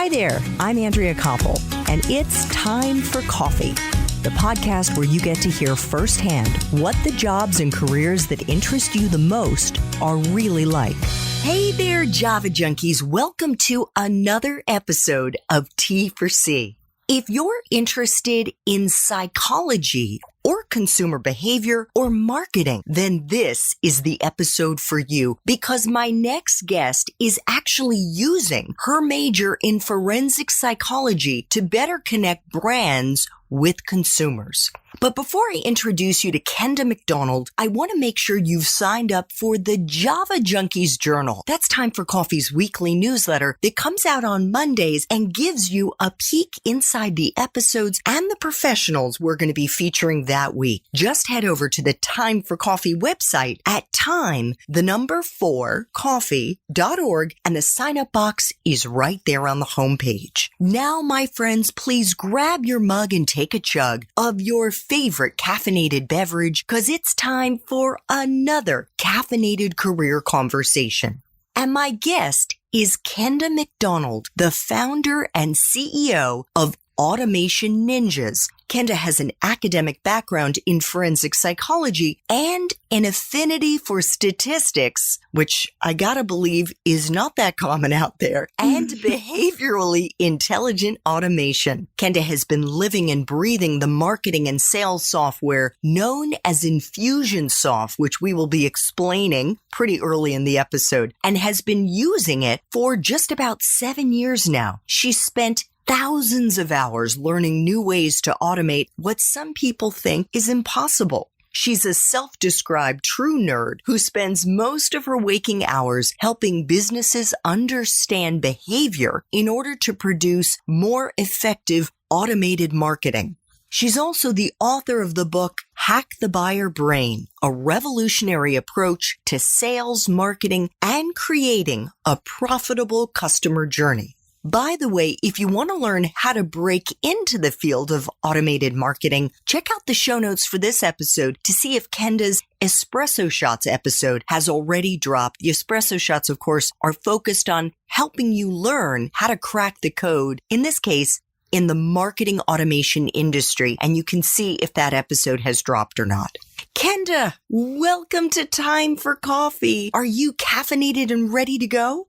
Hi there, I'm Andrea Koppel, and it's time for coffee, the podcast where you get to hear firsthand what the jobs and careers that interest you the most are really like. Hey there, Java junkies. Welcome to another episode of T for C. If you're interested in psychology or consumer behavior or marketing, then this is the episode for you, because my next guest is actually using her major in forensic psychology to better connect brands with consumers. But before I introduce you to Kenda Macdonald, I want to make sure you've signed up for the Java Junkies Journal. That's Time for Coffee's weekly newsletter that comes out on Mondays and gives you a peek inside the episodes and the professionals we're going to be featuring that week. Just head over to the Time for Coffee website at time4coffee.org, and the sign-up box is right there on the homepage. Now, my friends, please grab your mug and take a chug of your favorite caffeinated beverage, because it's time for another caffeinated career conversation. And my guest is Kenda Macdonald, the founder and CEO of Automation Ninjas. Kenda has an academic background in forensic psychology and an affinity for statistics, which I gotta believe is not that common out there, and behaviorally intelligent automation. Kenda has been living and breathing the marketing and sales software known as Infusionsoft, which we will be explaining pretty early in the episode, and has been using it for just about 7 years now. She spent thousands of hours learning new ways to automate what some people think is impossible. She's a self-described true nerd who spends most of her waking hours helping businesses understand behavior in order to produce more effective automated marketing. She's also the author of the book Hack the Buyer Brain, a revolutionary approach to sales, marketing, and creating a profitable customer journey. By the way, if you want to learn how to break into the field of automated marketing, check out the show notes for this episode to see if Kenda's Espresso Shots episode has already dropped. The Espresso Shots, of course, are focused on helping you learn how to crack the code, in this case, in the marketing automation industry, and you can see if that episode has dropped or not. Kenda, welcome to Time for Coffee. Are you caffeinated and ready to go?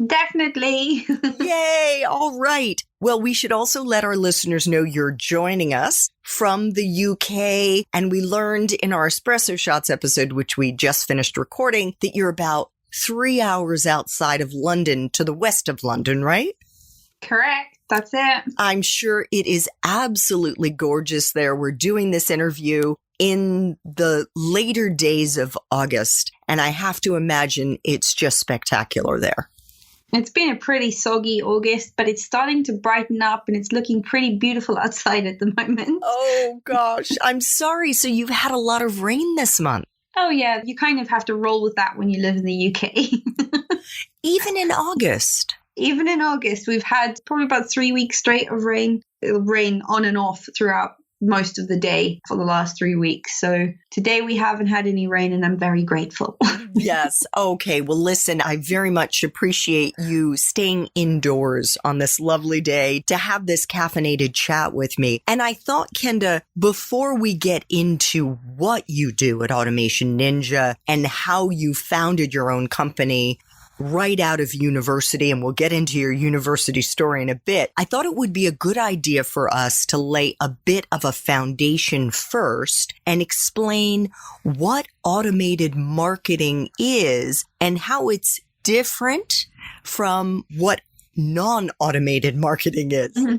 Definitely. Yay. All right. Well, we should also let our listeners know you're joining us from the UK. And we learned in our Espresso Shots episode, which we just finished recording, that you're about 3 hours outside of London to the west of London, right? Correct. That's it. I'm sure it is absolutely gorgeous there. We're doing this interview in the later days of August, and I have to imagine it's just spectacular there. It's been a pretty soggy August, but it's starting to brighten up and it's looking pretty beautiful outside at the moment. Oh, gosh. I'm sorry. So you've had a lot of rain this month. Oh, yeah. You kind of have to roll with that when you live in the UK. Even in August? Even in August, we've had probably about 3 weeks straight of rain. It'll rain on and off throughout most of the day for the last 3 weeks. So today we haven't had any rain and I'm very grateful. Yes. Okay. Well, listen, I very much appreciate you staying indoors on this lovely day to have this caffeinated chat with me. And I thought, Kenda, before we get into what you do at Automation Ninja and how you founded your own company right out of university, and we'll get into your university story in a bit, I thought it would be a good idea for us to lay a bit of a foundation first and explain what automated marketing is and how it's different from what non-automated marketing is. Mm-hmm.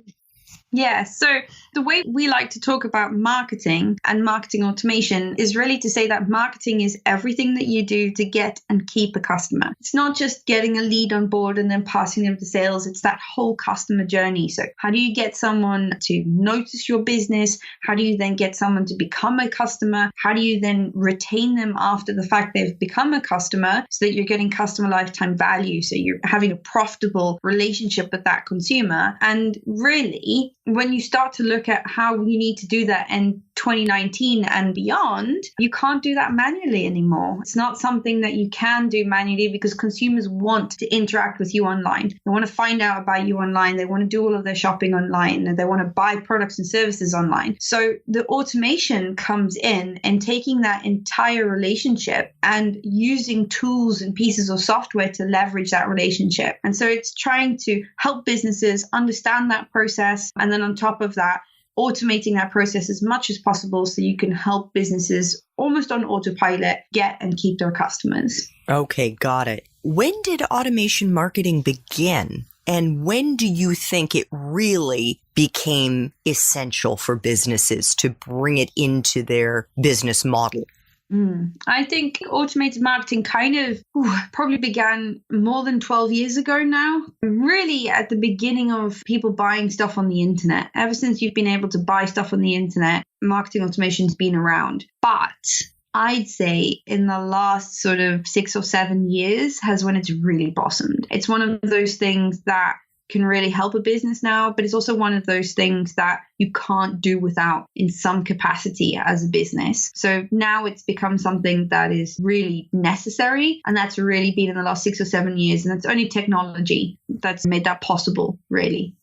Yeah, so the way we like to talk about marketing and marketing automation is really to say that marketing is everything that you do to get and keep a customer. It's not just getting a lead on board and then passing them to sales. It's that whole customer journey. So how do you get someone to notice your business? How do you then get someone to become a customer? How do you then retain them after the fact they've become a customer so that you're getting customer lifetime value? So you're having a profitable relationship with that consumer. And really, when you start to look at how you need to do that in 2019 and beyond, you can't do that manually anymore. It's not something that you can do manually because consumers want to interact with you online. They want to find out about you online. They want to do all of their shopping online, and they want to buy products and services online. So the automation comes in and taking that entire relationship and using tools and pieces of software to leverage that relationship. And so it's trying to help businesses understand that process. And then on top of that, automating that process as much as possible so you can help businesses almost on autopilot get and keep their customers. Okay, got it. When did automation marketing begin? And when do you think it really became essential for businesses to bring it into their business model? I think automated marketing probably began more than 12 years ago now. Really at the beginning of people buying stuff on the internet. Ever since you've been able to buy stuff on the internet, marketing automation's been around. But I'd say in the last sort of 6 or 7 years has when it's really blossomed. It's one of those things that can really help a business now, but it's also one of those things that you can't do without in some capacity as a business. So now it's become something that is really necessary, and that's really been in the last 6 or 7 years, and it's only technology that's made that possible, really.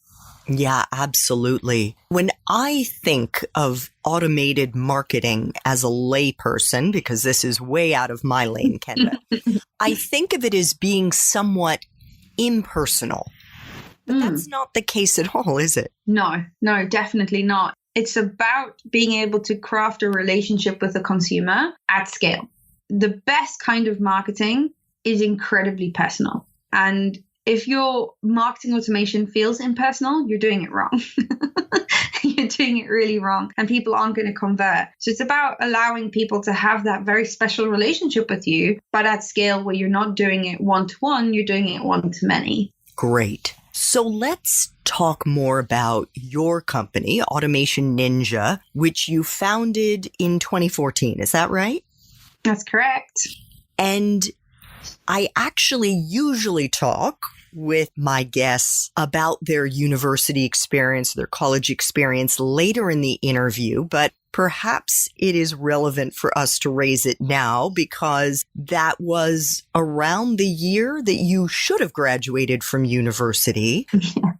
Yeah, absolutely. When I think of automated marketing as a layperson, because this is way out of my lane, Kenda, I think of it as being somewhat impersonal. But that's not the case at all, is it? No, definitely not. It's about being able to craft a relationship with the consumer at scale. The best kind of marketing is incredibly personal. And if your marketing automation feels impersonal, you're doing it wrong. You're doing it really wrong, and people aren't going to convert. So it's about allowing people to have that very special relationship with you, but at scale where you're not doing it one-to-one, you're doing it one-to-many. Great. So let's talk more about your company, Automation Ninja, which you founded in 2014. Is that right? That's correct. And I actually usually talk with my guests about their university experience, their college experience later in the interview, but perhaps it is relevant for us to raise it now because that was around the year that you should have graduated from university,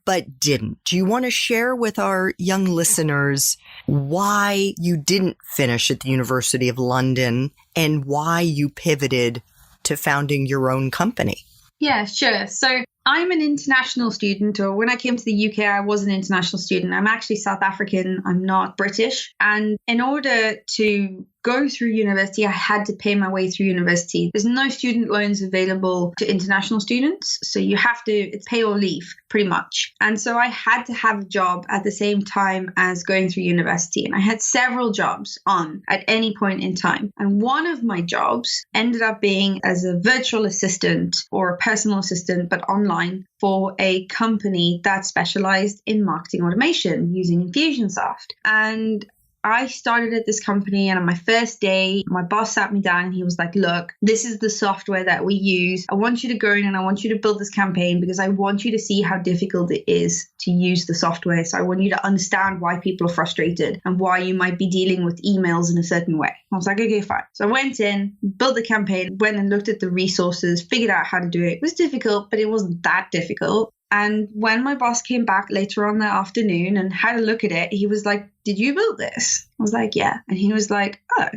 but didn't. Do you want to share with our young listeners why you didn't finish at the University of London and why you pivoted to founding your own company? Yeah, sure. So I'm an international student, or when I came to the UK, I was an international student. I'm actually South African. I'm not British. And in order to go through university, I had to pay my way through university. There's no student loans available to international students. So you have to, it's pay or leave pretty much. And so I had to have a job at the same time as going through university. And I had several jobs on at any point in time. And one of my jobs ended up being as a virtual assistant or a personal assistant, but online for a company that specialized in marketing automation using Infusionsoft. And I started at this company, and on my first day, my boss sat me down and he was like, look, this is the software that we use. I want you to go in and I want you to build this campaign because I want you to see how difficult it is to use the software. So I want you to understand why people are frustrated and why you might be dealing with emails in a certain way. I was like, okay, fine. So I went in, built the campaign, went and looked at the resources, figured out how to do it. It was difficult, but it wasn't that difficult. And when my boss came back later on that afternoon and had a look at it, he was like, did you build this? I was like, yeah. And he was like, oh.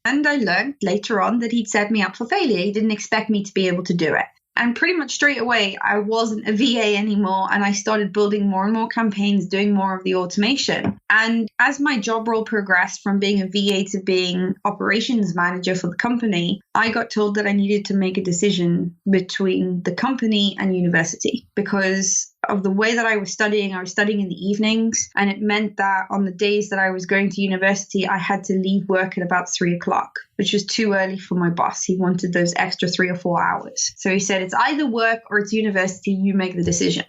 And I learned later on that he'd set me up for failure. He didn't expect me to be able to do it. And pretty much straight away, I wasn't a VA anymore. And I started building more and more campaigns, doing more of the automation. And as my job role progressed from being a VA to being operations manager for the company, I got told that I needed to make a decision between the company and university because of the way that I was studying in the evenings. And it meant that on the days that I was going to university, I had to leave work at about 3:00, which was too early for my boss. He wanted those extra 3 or 4 hours. So he said, it's either work or it's university. You make the decision.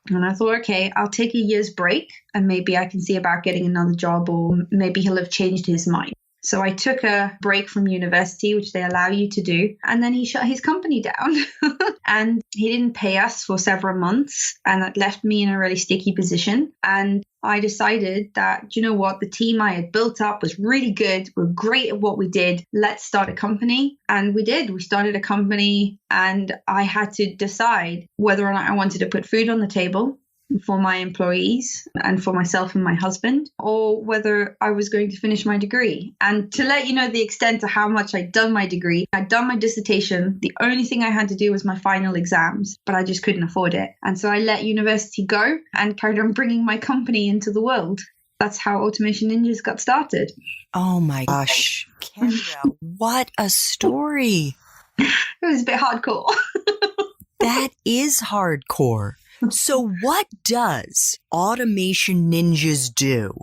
And I thought, okay, I'll take a year's break and maybe I can see about getting another job, or maybe he'll have changed his mind. So I took a break from university, which they allow you to do. And then he shut his company down and he didn't pay us for several months. And that left me in a really sticky position. And I decided that, you know what, the team I had built up was really good. We're great at what we did. Let's start a company. And we did. We started a company, and I had to decide whether or not I wanted to put food on the table for my employees and for myself and my husband, or whether I was going to finish my degree. And to let you know the extent to how much I'd done my degree, I'd done my dissertation. The only thing I had to do was my final exams, but I just couldn't afford it. And so I let university go and carried on bringing my company into the world. That's how Automation Ninjas got started. Oh my gosh, Kenda, what a story. It was a bit hardcore. That is hardcore. So what does Automation Ninjas do?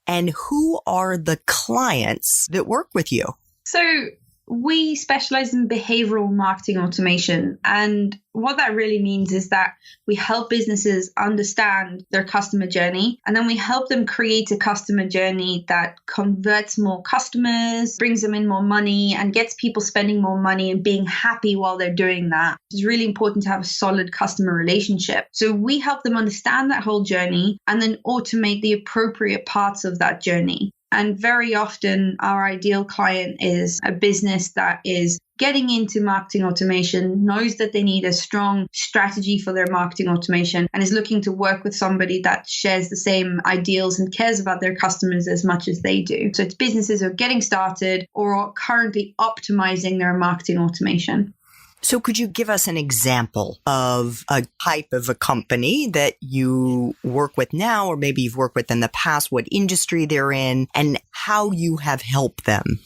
And who are the clients that work with you? So we specialize in behavioral marketing automation. And what that really means is that we help businesses understand their customer journey, and then we help them create a customer journey that converts more customers, brings them in more money, and gets people spending more money and being happy while they're doing that. It's really important to have a solid customer relationship. So we help them understand that whole journey and then automate the appropriate parts of that journey. And very often our ideal client is a business that is getting into marketing automation, knows that they need a strong strategy for their marketing automation, and is looking to work with somebody that shares the same ideals and cares about their customers as much as they do. So it's businesses who are getting started or are currently optimizing their marketing automation. So could you give us an example of a type of a company that you work with now, or maybe you've worked with in the past, what industry they're in, and how you have helped them?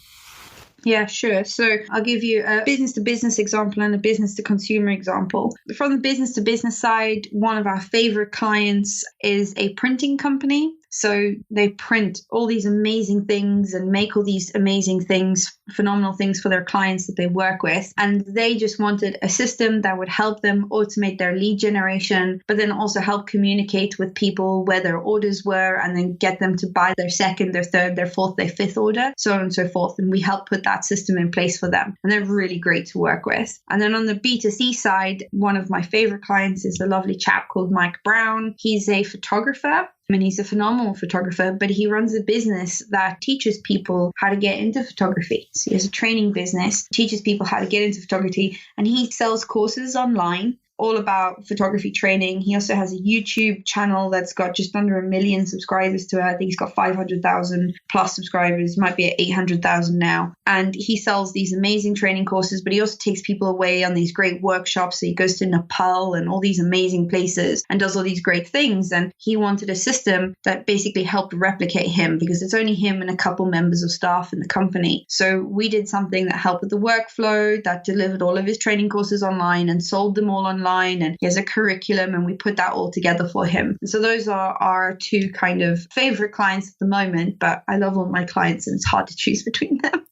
Yeah, sure. So I'll give you a business-to-business example and a business-to-consumer example. From the business-to-business side, one of our favorite clients is a printing company. So they print all these amazing things and make all these amazing things, phenomenal things for their clients that they work with. And they just wanted a system that would help them automate their lead generation, but then also help communicate with people where their orders were and then get them to buy their second, their third, their fourth, their fifth order, so on and so forth. And we help put that system in place for them. And they're really great to work with. And then on the B2C side, one of my favorite clients is a lovely chap called Mike Brown. He's a photographer. I mean, he's a phenomenal photographer, but he runs a business that teaches people how to get into photography. So he has a training business, teaches people how to get into photography, and he sells courses online all about photography training. He also has a YouTube channel that's got just under 1 million subscribers to it. I think he's got 500,000 plus subscribers, might be at 800,000 now. And he sells these amazing training courses, but he also takes people away on these great workshops. So he goes to Nepal and all these amazing places and does all these great things. And he wanted a system that basically helped replicate him, because it's only him and a couple members of staff in the company. So we did something that helped with the workflow, that delivered all of his training courses online and sold them all online. And he has a curriculum, and we put that all together for him. So those are our two kind of favorite clients at the moment, but I love all my clients and it's hard to choose between them.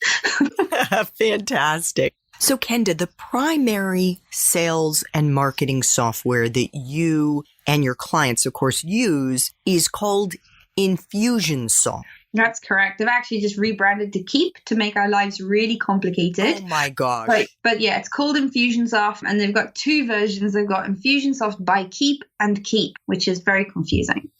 Fantastic. So Kenda, the primary sales and marketing software that you and your clients, of course, use is called Infusionsoft. That's correct. They've actually just rebranded to Keep to make our lives really complicated. Oh my gosh. But yeah, it's called Infusionsoft, and they've got two versions. They've got Infusionsoft by Keep and Keep, which is very confusing.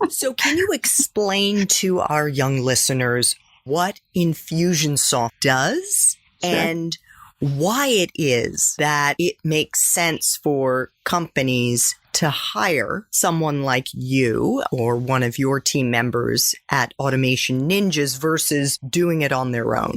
So can you explain to our young listeners what Infusionsoft does? Sure. And why it is that it makes sense for companies to hire someone like you or one of your team members at Automation Ninjas versus doing it on their own?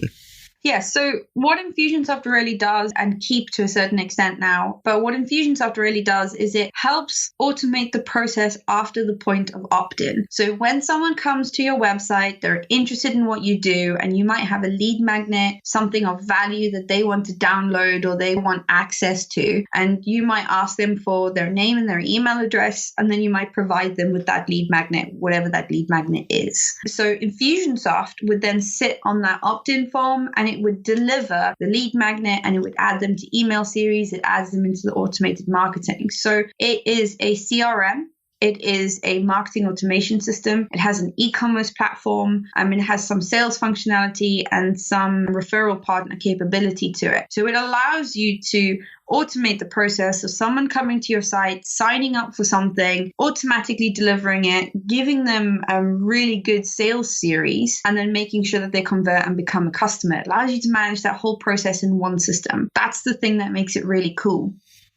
Yeah, so what Infusionsoft really does, and Keep to a certain extent now, but what Infusionsoft really does is it helps automate the process after the point of opt-in. So when someone comes to your website, they're interested in what you do, and you might have a lead magnet, something of value that they want to download or they want access to, and you might ask them for their name and their email address, and then you might provide them with that lead magnet, whatever that lead magnet is. So Infusionsoft would then sit on that opt-in form, and it would deliver the lead magnet, and it would add them to email series. It adds them into the automated marketing. So it is a CRM. It is a marketing automation system. It has an e-commerce platform. It has some sales functionality and some referral partner capability to it. So it allows you to automate the process of someone coming to your site, signing up for something, automatically delivering it, giving them a really good sales series, and then making sure that they convert and become a customer. It allows you to manage that whole process in one system. That's the thing that makes it really cool.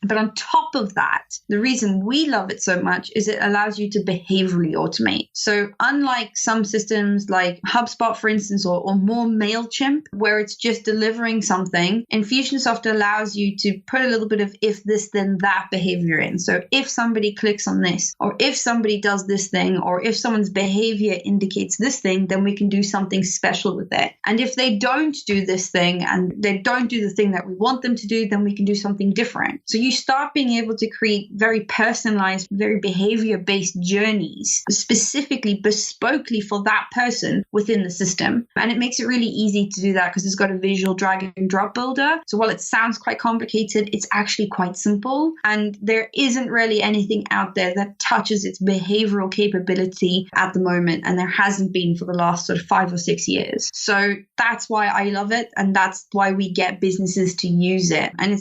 But on top of that, the reason we love it so much is it allows you to behaviorally automate. So unlike some systems like HubSpot, for instance, or more MailChimp, where it's just delivering something, Infusionsoft allows you to put a little bit of if this, then that behavior in. So if somebody clicks on this, or if somebody does this thing, or if someone's behavior indicates this thing, then we can do something special with it. And if they don't do this thing and they don't do the thing that we want them to do, then we can do something different. So you start being able to create very personalized, very behavior-based journeys, specifically, bespokely for that person within the system. And it makes it really easy to do that because it's got a visual drag and drop builder. So while it sounds quite complicated, it's actually quite simple. And there isn't really anything out there that touches its behavioral capability at the moment. And there hasn't been for the last sort of 5 or 6 years. So that's why I love it. And that's why we get businesses to use it. And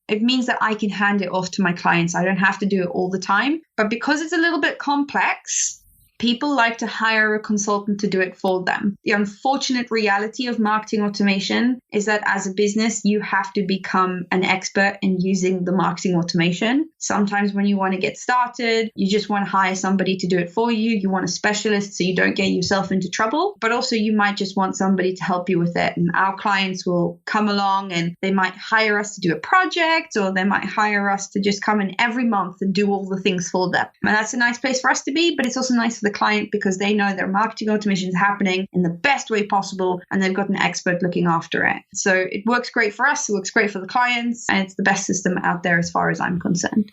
it means that I can hand it off to my clients. I don't have to do it all the time. But because it's a little bit complex, people like to hire a consultant to do it for them. The unfortunate reality of marketing automation is that as a business, you have to become an expert in using the marketing automation. Sometimes when you want to get started, you just want to hire somebody to do it for you. You want a specialist so you don't get yourself into trouble. But also you might just want somebody to help you with it. And our clients will come along and they might hire us to do a project, or they might hire us to just come in every month and do all the things for them. And that's a nice place for us to be, but it's also nice for the client because they know their marketing automation is happening in the best way possible and they've got an expert looking after it. So it works great for us, it works great for the clients, and it's the best system out there as far as I'm concerned.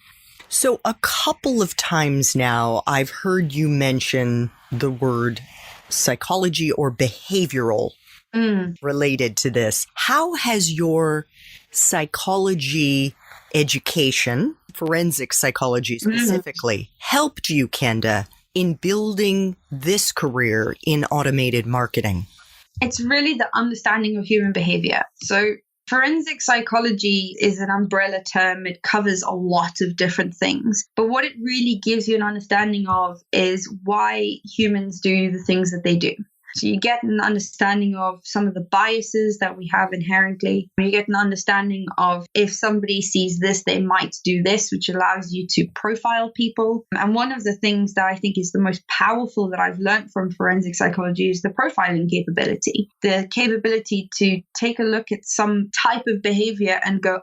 So a couple of times now, I've heard you mention the word psychology or behavioral related to this. How has your psychology education, forensic psychology specifically, helped you, Kenda, in building this career in automated marketing? It's really the understanding of human behavior. So forensic psychology is an umbrella term. It covers a lot of different things. But what it really gives you an understanding of is why humans do the things that they do. So you get an understanding of some of the biases that we have inherently. You get an understanding of if somebody sees this, they might do this, which allows you to profile people. And one of the things that I think is the most powerful that I've learned from forensic psychology is the profiling capability. The capability to take a look at some type of behavior and go,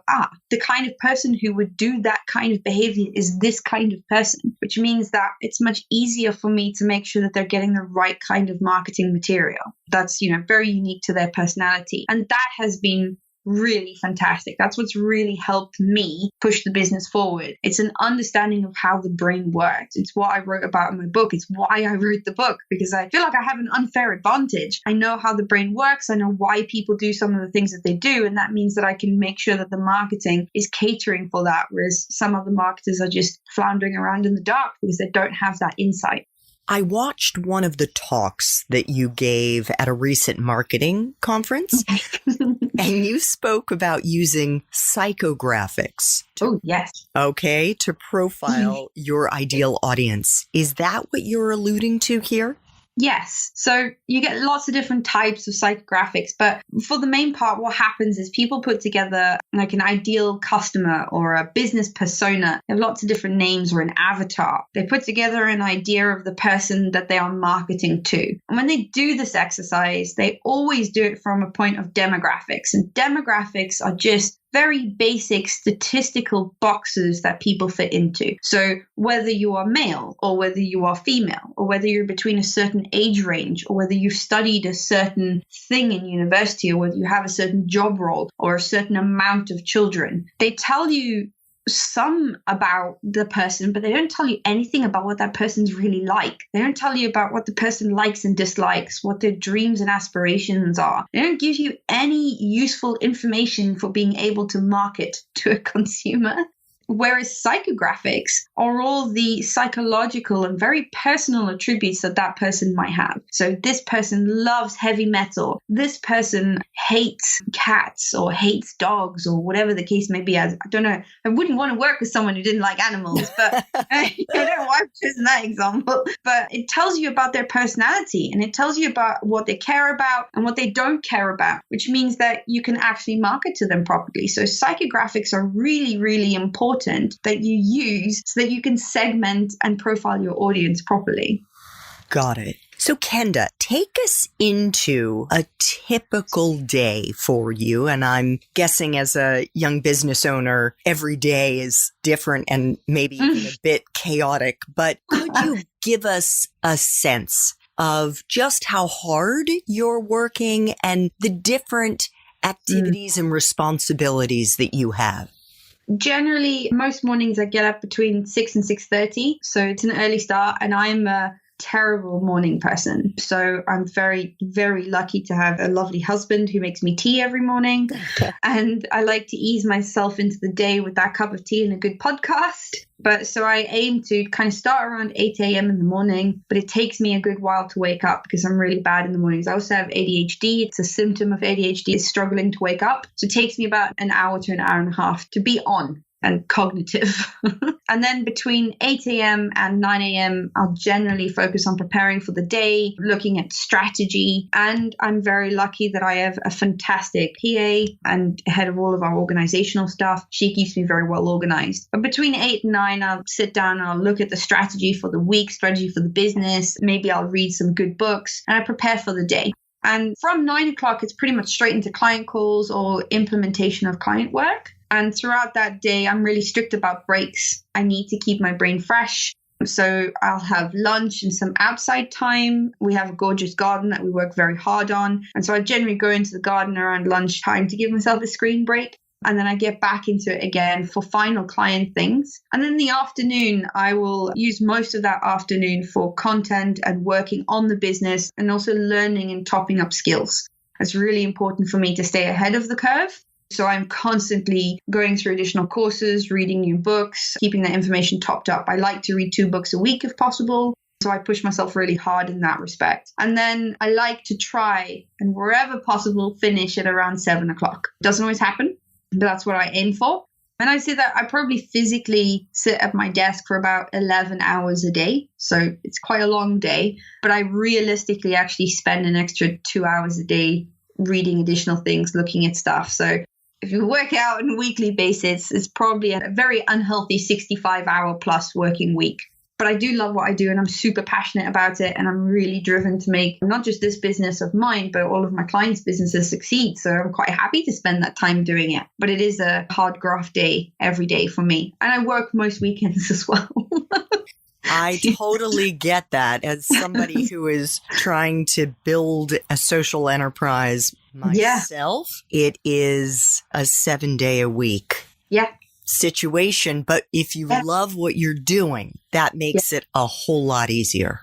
the kind of person who would do that kind of behavior is this kind of person, which means that it's much easier for me to make sure that they're getting the right kind of marketing material that's very unique to their personality. And that has been really fantastic. That's what's really helped me push the business forward. It's an understanding of how the brain works. It's what I wrote about in my book. It's why I wrote the book, because I feel like I have an unfair advantage. I know how the brain works. I know why people do some of the things that they do. And that means that I can make sure that the marketing is catering for that, whereas some other marketers are just floundering around in the dark because they don't have that insight. I watched one of the talks that you gave at a recent marketing conference, and you spoke about using psychographics. Oh, yes. Okay, to profile your ideal audience. Is that what you're alluding to here? Yes. So you get lots of different types of psychographics, but for the main part, what happens is people put together like an ideal customer or a business persona. They have lots of different names or an avatar. They put together an idea of the person that they are marketing to. And when they do this exercise, they always do it from a point of demographics. And demographics are just very basic statistical boxes that people fit into. So whether you are male or whether you are female or whether you're between a certain age range or whether you've studied a certain thing in university or whether you have a certain job role or a certain amount of children, they tell you some about the person, but they don't tell you anything about what that person's really like. They don't tell you about what the person likes and dislikes, what their dreams and aspirations are. They don't give you any useful information for being able to market to a consumer. Whereas psychographics are all the psychological and very personal attributes that that person might have. So this person loves heavy metal. This person hates cats or hates dogs or whatever the case may be. I don't know. I wouldn't want to work with someone who didn't like animals, but I don't know why I'm choosing that example. But it tells you about their personality, and it tells you about what they care about and what they don't care about, which means that you can actually market to them properly. So psychographics are really, really important that you use so that you can segment and profile your audience properly. Got it. So Kenda, take us into a typical day for you. And I'm guessing as a young business owner, every day is different and maybe even a bit chaotic. But could you give us a sense of just how hard you're working and the different activities and responsibilities that you have? Generally, most mornings I get up between 6 and 6:30. So it's an early start, and I'm a terrible morning person. So I'm very, very lucky to have a lovely husband who makes me tea every morning. And I like to ease myself into the day with that cup of tea and a good podcast. But so I aim to kind of start around 8 a.m. in the morning, but it takes me a good while to wake up because I'm really bad in the mornings. I also have ADHD. It's a symptom of ADHD, is struggling to wake up. So it takes me about an hour to an hour and a half to be on and cognitive. And then between 8 a.m. and 9 a.m., I'll generally focus on preparing for the day, looking at strategy. And I'm very lucky that I have a fantastic PA and head of all of our organizational stuff. She keeps me very well organized. But between 8 and 9, I'll sit down and I'll look at the strategy for the week, strategy for the business. Maybe I'll read some good books and I prepare for the day. And from 9 o'clock, it's pretty much straight into client calls or implementation of client work. And throughout that day, I'm really strict about breaks. I need to keep my brain fresh. So I'll have lunch and some outside time. We have a gorgeous garden that we work very hard on. And so I generally go into the garden around lunchtime to give myself a screen break. And then I get back into it again for final client things. And then in the afternoon, I will use most of that afternoon for content and working on the business and also learning and topping up skills. It's really important for me to stay ahead of the curve. So I'm constantly going through additional courses, reading new books, keeping that information topped up. I like to read 2 books a week if possible. So I push myself really hard in that respect. And then I like to try and wherever possible, finish at around 7 o'clock. Doesn't always happen, but that's what I aim for. And I say that I probably physically sit at my desk for about 11 hours a day. So it's quite a long day, but I realistically actually spend an extra 2 hours a day reading additional things, looking at stuff. So if you work out on a weekly basis, it's probably a very unhealthy 65-hour plus working week. But I do love what I do and I'm super passionate about it. And I'm really driven to make not just this business of mine, but all of my clients' businesses succeed. So I'm quite happy to spend that time doing it. But it is a hard graft day every day for me. And I work most weekends as well. I totally get that. As somebody who is trying to build a social enterprise myself, It is a 7-day-a-week situation. But if you love what you're doing, that makes it a whole lot easier.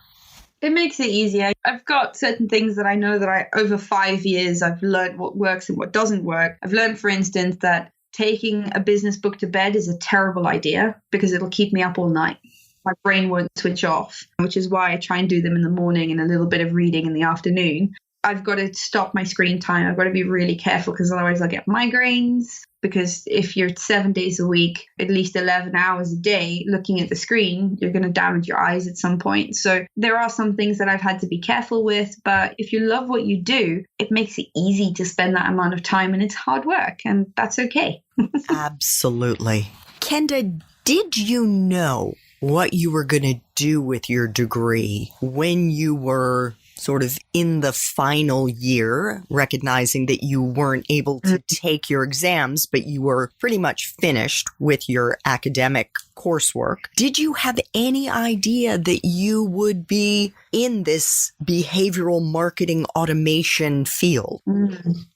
It makes it easier. I've got certain things that I know that over 5 years, I've learned what works and what doesn't work. I've learned, for instance, that taking a business book to bed is a terrible idea because it'll keep me up all night. My brain won't switch off, which is why I try and do them in the morning and a little bit of reading in the afternoon. I've got to stop my screen time. I've got to be really careful because otherwise I'll get migraines. Because if you're 7 days a week, at least 11 hours a day looking at the screen, you're going to damage your eyes at some point. So there are some things that I've had to be careful with. But if you love what you do, it makes it easy to spend that amount of time and it's hard work. And that's okay. Absolutely. Kenda, did you know what you were going to do with your degree when you were sort of in the final year, recognizing that you weren't able to take your exams, but you were pretty much finished with your academic coursework? Did you have any idea that you would be in this behavioral marketing automation field?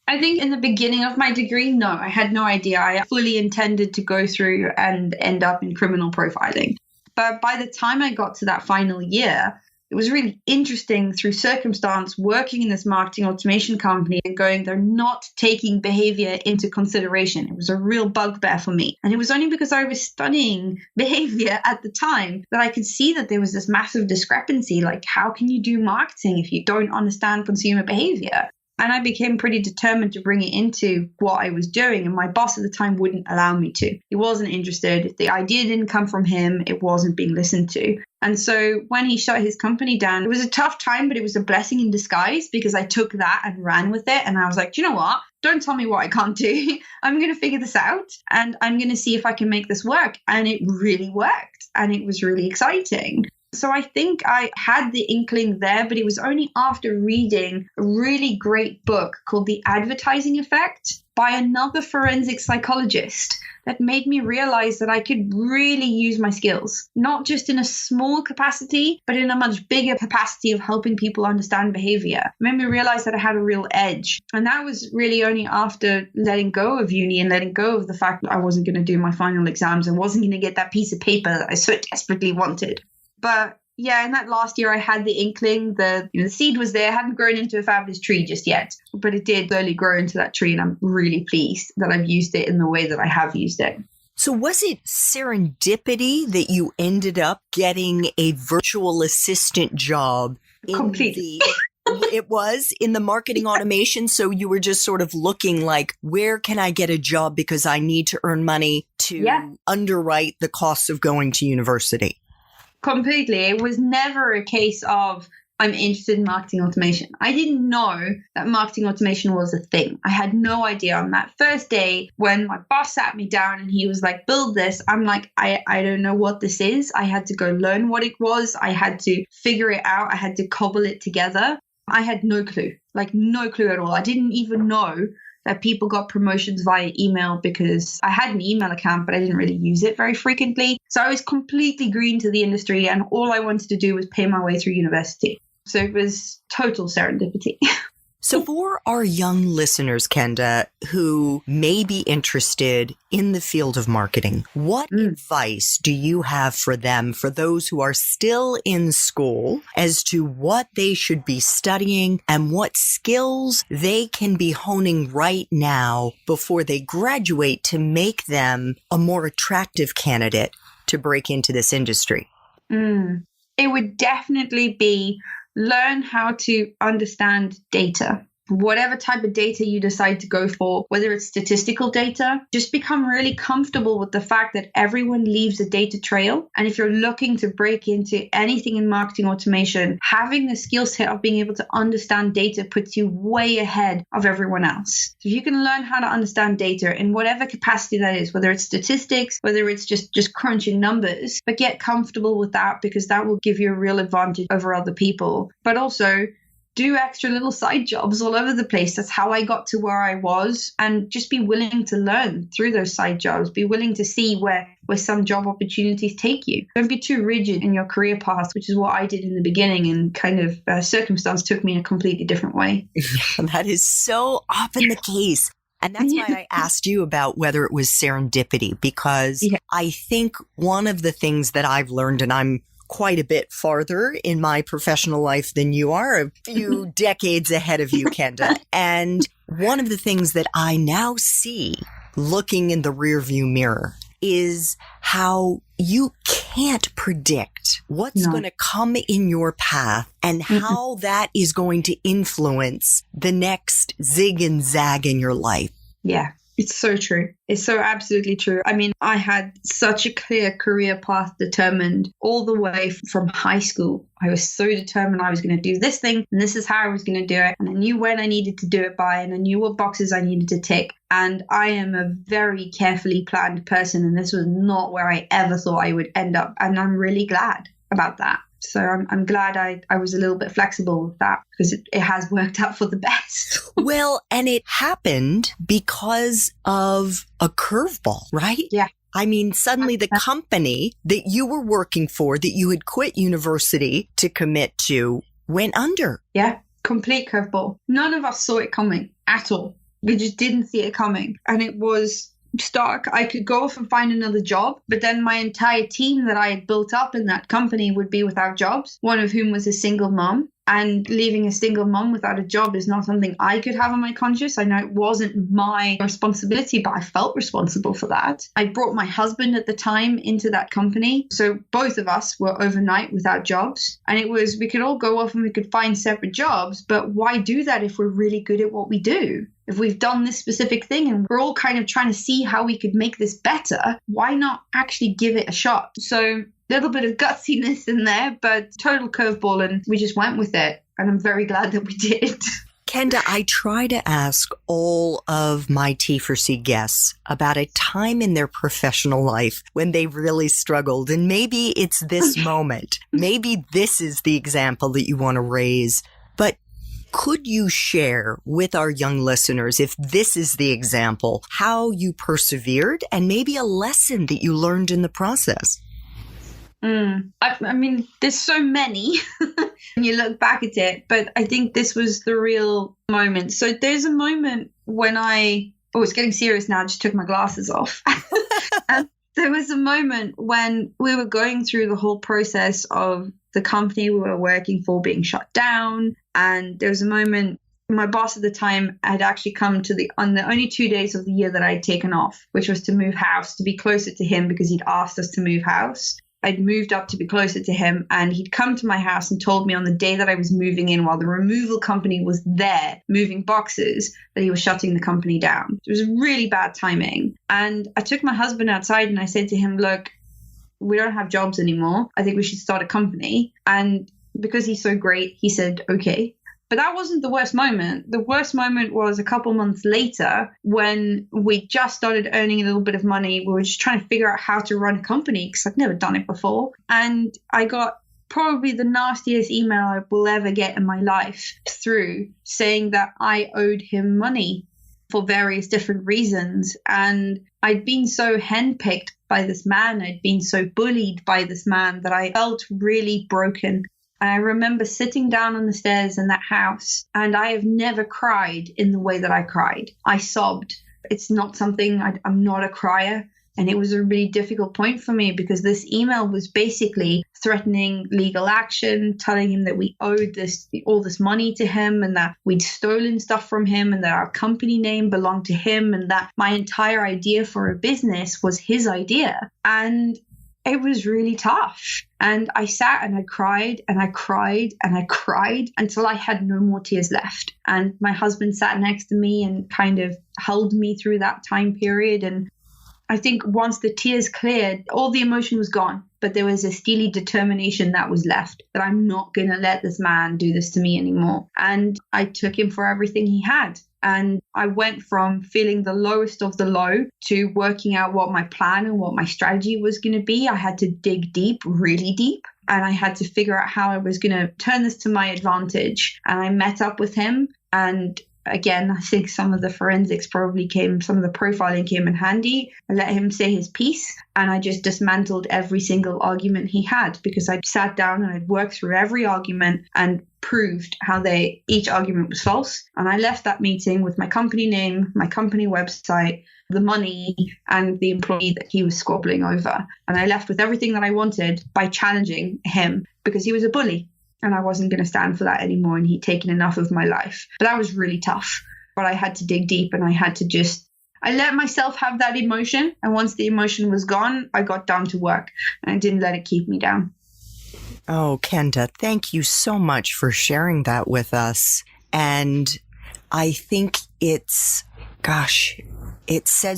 I think in the beginning of my degree, no, I had no idea. I fully intended to go through and end up in criminal profiling. But by the time I got to that final year, it was really interesting through circumstance working in this marketing automation company and going, they're not taking behavior into consideration. It was a real bugbear for me. And it was only because I was studying behavior at the time that I could see that there was this massive discrepancy. Like, how can you do marketing if you don't understand consumer behavior? And I became pretty determined to bring it into what I was doing. And my boss at the time wouldn't allow me to. He wasn't interested. If the idea didn't come from him, it wasn't being listened to. And so when he shut his company down, it was a tough time, but it was a blessing in disguise because I took that and ran with it. And I was like, do you know what? Don't tell me what I can't do. I'm going to figure this out and I'm going to see if I can make this work. And it really worked. And it was really exciting. So I think I had the inkling there, but it was only after reading a really great book called The Advertising Effect by another forensic psychologist that made me realize that I could really use my skills, not just in a small capacity, but in a much bigger capacity of helping people understand behavior. It made me realize that I had a real edge. And that was really only after letting go of uni and letting go of the fact that I wasn't going to do my final exams and wasn't going to get that piece of paper that I so desperately wanted. But yeah, in that last year, I had the inkling, the seed was there, hadn't grown into a fabulous tree just yet, but it did slowly grow into that tree. And I'm really pleased that I've used it in the way that I have used it. So was it serendipity that you ended up getting a virtual assistant job? Completely. It was in the marketing automation. So you were just sort of looking like, where can I get a job because I need to earn money to underwrite the costs of going to university? Completely. It was never a case of I'm interested in marketing automation. I didn't know that marketing automation was a thing. I had no idea. On that first day when my boss sat me down and he was like, build this, I'm like, I don't know what this is. I had to go learn what it was. I had to figure it out. I had to cobble it together. I had no clue, like no clue at all. I didn't even know that people got promotions via email because I had an email account, but I didn't really use it very frequently. So I was completely green to the industry and all I wanted to do was pay my way through university. So it was total serendipity. So for our young listeners, Kenda, who may be interested in the field of marketing, what advice do you have for them, for those who are still in school, as to what they should be studying and what skills they can be honing right now before they graduate to make them a more attractive candidate to break into this industry? It would definitely be learn how to understand data. Whatever type of data you decide to go for, whether it's statistical data, just become really comfortable with the fact that everyone leaves a data trail. And if you're looking to break into anything in marketing automation, having the skill set of being able to understand data puts you way ahead of everyone else. So if you can learn how to understand data in whatever capacity that is, whether it's statistics, whether it's just crunching numbers, but get comfortable with that because that will give you a real advantage over other people. But also, do extra little side jobs all over the place. That's how I got to where I was. And just be willing to learn through those side jobs. Be willing to see where some job opportunities take you. Don't be too rigid in your career path, which is what I did in the beginning, and kind of circumstance took me in a completely different way. Yeah, that is so often the case. And that's why I asked you about whether it was serendipity, because I think one of the things that I've learned, and I'm quite a bit farther in my professional life than you are, a few decades ahead of you, Kenda. And one of the things that I now see looking in the rearview mirror is how you can't predict what's going to come in your path and how that is going to influence the next zig and zag in your life. Yeah. It's so true. It's so absolutely true. I mean, I had such a clear career path determined all the way from high school. I was so determined I was going to do this thing and this is how I was going to do it. And I knew when I needed to do it by and I knew what boxes I needed to tick. And I am a very carefully planned person. And this was not where I ever thought I would end up. And I'm really glad about that. So I'm glad I was a little bit flexible with that because it has worked out for the best. Well, and it happened because of a curveball, right? Yeah. I mean, suddenly the company that you were working for, that you had quit university to commit to, went under. Yeah, complete curveball. None of us saw it coming at all. We just didn't see it coming. And it was stuck, I could go off and find another job, but then my entire team that I had built up in that company would be without jobs, one of whom was a single mom. And leaving a single mom without a job is not something I could have on my conscience. I know it wasn't my responsibility, but I felt responsible for that. I brought my husband at the time into that company. So both of us were overnight without jobs. And it was, we could all go off and we could find separate jobs, but why do that if we're really good at what we do? If we've done this specific thing and we're all kind of trying to see how we could make this better, why not actually give it a shot? So little bit of gutsiness in there, but total curveball, and we just went with it. And I'm very glad that we did. Kenda, I try to ask all of my T4C guests about a time in their professional life when they really struggled. And maybe it's this moment. Maybe this is the example that you want to raise. But could you share with our young listeners, if this is the example, how you persevered and maybe a lesson that you learned in the process? I mean, there's so many when you look back at it, but I think this was the real moment. So there's a moment when it's getting serious now. I just took my glasses off. And there was a moment when we were going through the whole process of the company we were working for being shut down. And there was a moment, my boss at the time had actually come on the only 2 days of the year that I'd taken off, which was to move house, to be closer to him because he'd asked us to move house. I'd moved up to be closer to him, and he'd come to my house and told me on the day that I was moving in, while the removal company was there moving boxes, that he was shutting the company down. It was really bad timing. And I took my husband outside and I said to him, look, we don't have jobs anymore. I think we should start a company. And because he's so great, he said, okay. But that wasn't the worst moment. The worst moment was a couple months later when we just started earning a little bit of money. We were just trying to figure out how to run a company because I'd never done it before. And I got probably the nastiest email I will ever get in my life through saying that I owed him money for various different reasons. And I'd been so handpicked by this man. I'd been so bullied by this man that I felt really broken. And I remember sitting down on the stairs in that house, and I have never cried in the way that I cried. I sobbed. It's not something, I'm not a crier. And it was a really difficult point for me because this email was basically threatening legal action, telling him that we owed all this money to him and that we'd stolen stuff from him and that our company name belonged to him and that my entire idea for a business was his idea. And it was really tough. And I sat and I cried and I cried and I cried until I had no more tears left. And my husband sat next to me and kind of held me through that time period. And I think once the tears cleared, all the emotion was gone. But there was a steely determination that was left, that I'm not going to let this man do this to me anymore. And I took him for everything he had. And I went from feeling the lowest of the low to working out what my plan and what my strategy was going to be. I had to dig deep, really deep. And I had to figure out how I was going to turn this to my advantage. And I met up with him. And again, I think some of the forensics some of the profiling came in handy. I let him say his piece. And I just dismantled every single argument he had because I'd sat down and I'd worked through every argument and proved how each argument was false. And I left that meeting with my company name, my company website, the money, and the employee that he was squabbling over. And I left with everything that I wanted by challenging him because he was a bully and I wasn't going to stand for that anymore. And he'd taken enough of my life. But that was really tough. But I had to dig deep and I had to I let myself have that emotion. And once the emotion was gone, I got down to work and I didn't let it keep me down. Oh, Kenda, thank you so much for sharing that with us. And I think it says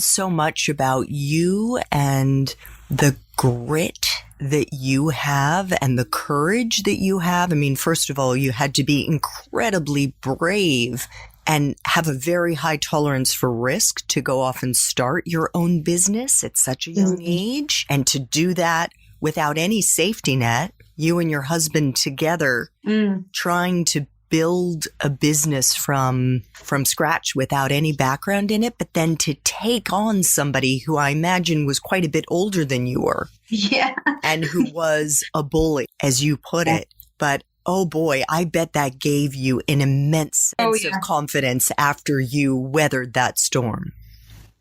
so much about you and the grit that you have and the courage that you have. I mean, first of all, you had to be incredibly brave and have a very high tolerance for risk to go off and start your own business at such a young age. And to do that without any safety net, you and your husband together trying to build a business from scratch without any background in it, but then to take on somebody who I imagine was quite a bit older than you were. Yeah. And who was a bully, as you put it. But oh boy, I bet that gave you an immense sense of confidence after you weathered that storm.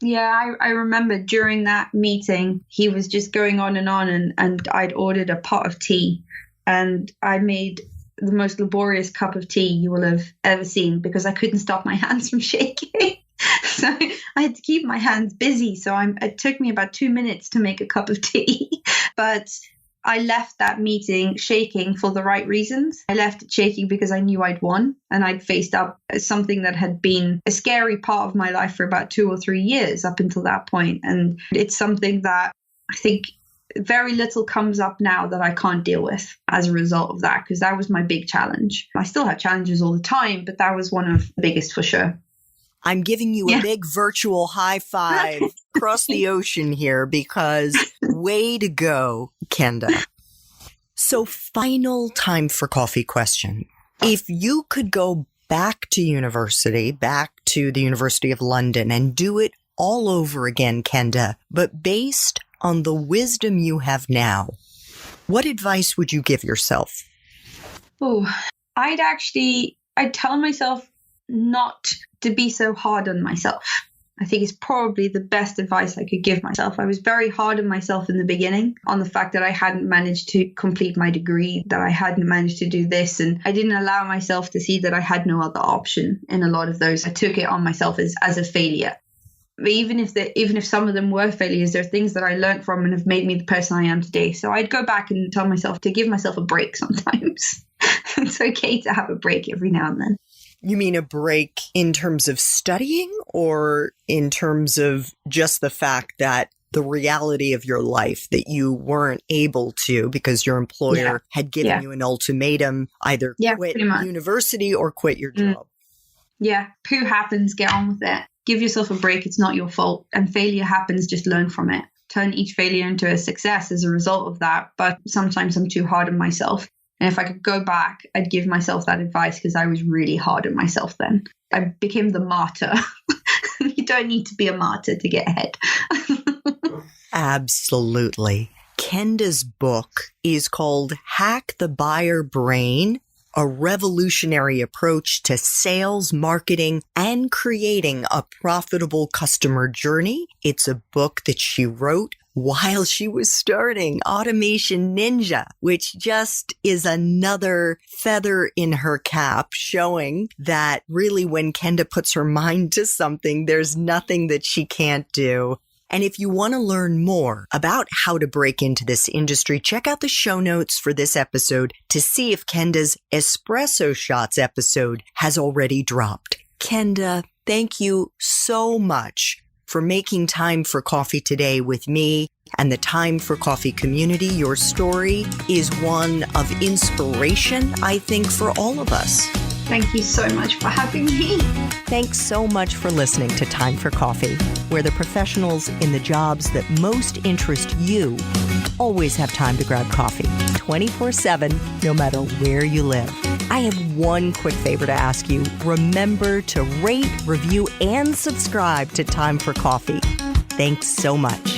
Yeah, I remember during that meeting, he was just going on, and I'd ordered a pot of tea, and I made the most laborious cup of tea you will have ever seen because I couldn't stop my hands from shaking. So I had to keep my hands busy. So it took me about 2 minutes to make a cup of tea. But I left that meeting shaking for the right reasons. I left it shaking because I knew I'd won, and I'd faced up something that had been a scary part of my life for about 2 or 3 years up until that point. And it's something that I think very little comes up now that I can't deal with as a result of that, because that was my big challenge. I still have challenges all the time, but that was one of the biggest for sure. I'm giving you a big virtual high five across the ocean here because way to go, Kenda. So final time for coffee question. If you could go back to the University of London and do it all over again, Kenda, but based on the wisdom you have now, what advice would you give yourself? Oh, I'd tell myself not to be so hard on myself. I think it's probably the best advice I could give myself. I was very hard on myself in the beginning on the fact that I hadn't managed to complete my degree, that I hadn't managed to do this, and I didn't allow myself to see that I had no other option in a lot of those. I took it on myself as a failure. But even if some of them were failures, there are things that I learned from and have made me the person I am today. So I'd go back and tell myself to give myself a break sometimes. It's okay to have a break every now and then. You mean a break in terms of studying or in terms of just the fact that the reality of your life that you weren't able to because your employer had given you an ultimatum, either quit university or quit your job? Yeah. Poo happens, get on with it. Give yourself a break. It's not your fault. And failure happens, just learn from it. Turn each failure into a success as a result of that. But sometimes I'm too hard on myself. And if I could go back, I'd give myself that advice because I was really hard on myself then. I became the martyr. You don't need to be a martyr to get ahead. Absolutely. Kenda's book is called Hack the Buyer Brain, a revolutionary approach to sales, marketing, and creating a profitable customer journey. It's a book that she wrote while she was starting Automation Ninja, which just is another feather in her cap, showing that really when Kenda puts her mind to something, there's nothing that she can't do. And if you want to learn more about how to break into this industry, check out the show notes for this episode to see if Kenda's Espresso Shots episode has already dropped. Kenda, thank you so much for making time for coffee today with me and the Time for Coffee community. Your story is one of inspiration, I think, for all of us. Thank you so much for having me. Thanks so much for listening to Time for Coffee, where the professionals in the jobs that most interest you always have time to grab coffee 24/7, no matter where you live. I have one quick favor to ask you. Remember to rate, review, and subscribe to Time for Coffee. Thanks so much.